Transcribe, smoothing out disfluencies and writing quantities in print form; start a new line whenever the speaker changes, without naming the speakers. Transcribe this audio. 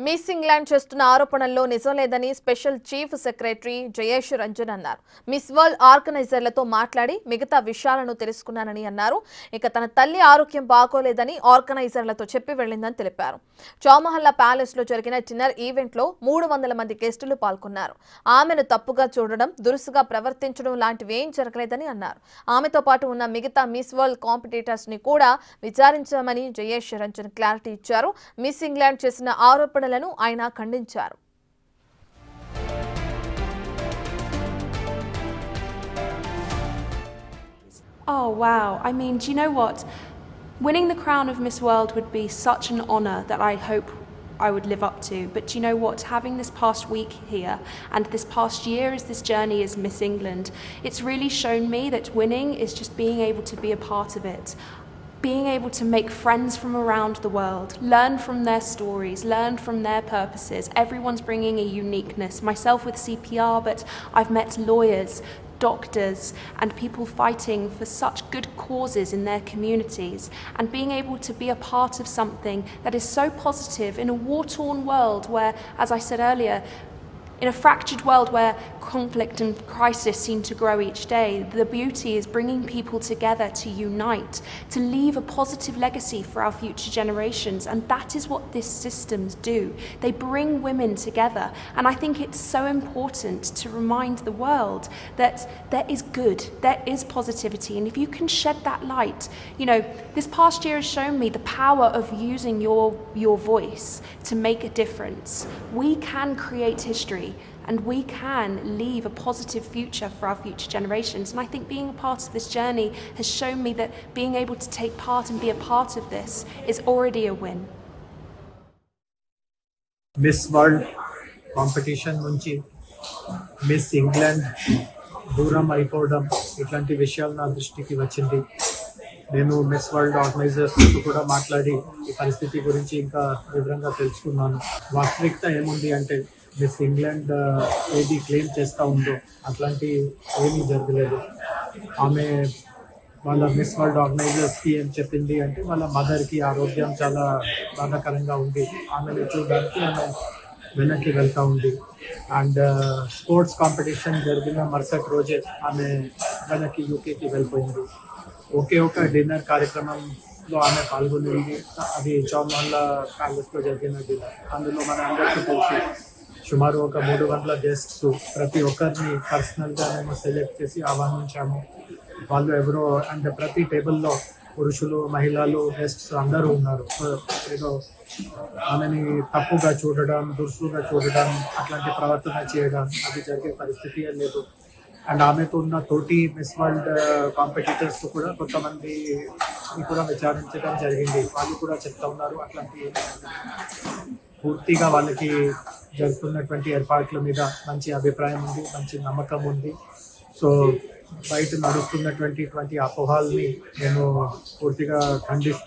Miss England చేస్తున్న ఆరోపణల్లో నిజం లేదని special chief secretary Jayesh Ranjan అన్నారు. మిస్ వరల్డ్ ఆర్గనైజర్లతో మాట్లాడి మిగతా విషయాలను తెలుసుకున్నానని అన్నారు. ఇక తన తల్లి ఆరోగ్యం బాగోలేదని ఆర్గనైజర్లతో చెప్పి వెళ్లిందని తెలిపారు. చౌమహల్లా ప్యాలెస్ లో జరిగిన డిన్నర్ ఈవెంట్ లో 300 మంది గెస్టులు పాల్గొన్నారు. ఆమెను తప్పుగా చూడడం, దురుసుగా ప్రవర్తించడం లాంటివేం జరగలేదని అన్నారు. ఆమెతో పాటు ఉన్న మిగతా మిస్ వరల్డ్ కాంపిటీటర్స్ ని కూడా విచారించామని జయేష్ రంజన్ క్లారిటీ ఇచ్చారు. మిస్ ఇంగ్లాండ్ చేసిన ఆరోపణ ఆయన ఖండించారు.
Oh wow, I mean, do you know what? Winning the crown of Miss World would be such an honour that I hope I would live up to. But do you know what? Having this past week here and this past year as this journey as Miss England, it's really shown me that winning is just being able to be a part of it. Being able to make friends from around the world, learn from their stories, learn from their purposes. Everyone's bringing a uniqueness. Myself with CPR, but I've met lawyers, doctors and people fighting for such good causes in their communities, and being able to be a part of something that is so positive in a war-torn world where, as I said earlier, in a fractured world where conflict and crisis seem to grow each day, the beauty is bringing people together to unite, to leave a positive legacy for our future generations. And that is what these systems do. They bring women together. And I think it's so important to remind the world that there is good, there is positivity. And if you can shed that light, you know, this past year has shown me the power of using your voice to make a difference. We can create history, and we can leave a positive future for our future generations. And I think being a part of this journey has shown me that being able to take part and be a part of this is already a win.
Miss World competition nunchi Miss England దూరం అయిపోవడం ఇట్లాంటి విషయాలు నా దృష్టికి వచ్చింది. నేను miss world ఆర్గనైజర్స్తో కూడా మాట్లాడి ఈ పరిస్థితి గురించి ఇంకా వివరంగా తెలుసుకున్నాను. వాస్తవికత ఏముంది అంటే మిస్ ఇంగ్లాండ్ ఏది క్లెయిమ్ చేస్తూ ఉందో అట్లాంటి ఏమీ జరగలేదు. ఆమె వాళ్ళ మిస్ వరల్డ్ ఆర్గనైజర్స్కి ఏం చెప్పింది అంటే వాళ్ళ మదర్కి ఆరోగ్యం చాలా బాధాకరంగా ఉంది, ఆమెను చూడడానికి ఆమె వెనక్కి వెళ్తూ ఉంది. అండ్ స్పోర్ట్స్ కాంపిటీషన్ జరిగిన మరుసటి రోజే ఆమె వెనక్కి యూకేకి వెళ్ళిపోయింది. ఒకే ఒక డిన్నర్ కార్యక్రమంలో ఆమె పాల్గొనింది. అది చౌమహల్లా ప్యాలెస్లో జరిగిన డిన్నర్. అందులో మన అందరికీ తెలిసి సుమారు ఒక 300 గెస్ట్స్, ప్రతి ఒక్కరిని పర్సనల్గా మేము సెలెక్ట్ చేసి ఆహ్వానించాము. వాళ్ళు ఎవరో అంటే ప్రతి టేబుల్లో పురుషులు, మహిళలు, గెస్ట్స్ అందరూ ఉన్నారు. ఏదో ఆమెని తప్పుగా చూడడం, దురుసుగా చూడడం, అట్లాంటి ప్రవర్తన చేయడం అది జరిగే పరిస్థితి లేదు. అండ్ ఆమెతో ఉన్న తోటి మిస్ వరల్డ్ కాంపిటీటర్స్ కూడా కొంతమంది కూడా విచారించడం జరిగింది. వాళ్ళు కూడా చెప్తా ఉన్నారు అట్లాంటి పూర్తిగా వాళ్ళకి జరుగుతున్నటువంటి ఏర్పాట్ల మీద మంచి అభిప్రాయం ఉంది, మంచి నమ్మకం ఉంది. సో బయట నడుస్తున్నటువంటి అపోహల్ని నేను పూర్తిగా ఖండిస్తూ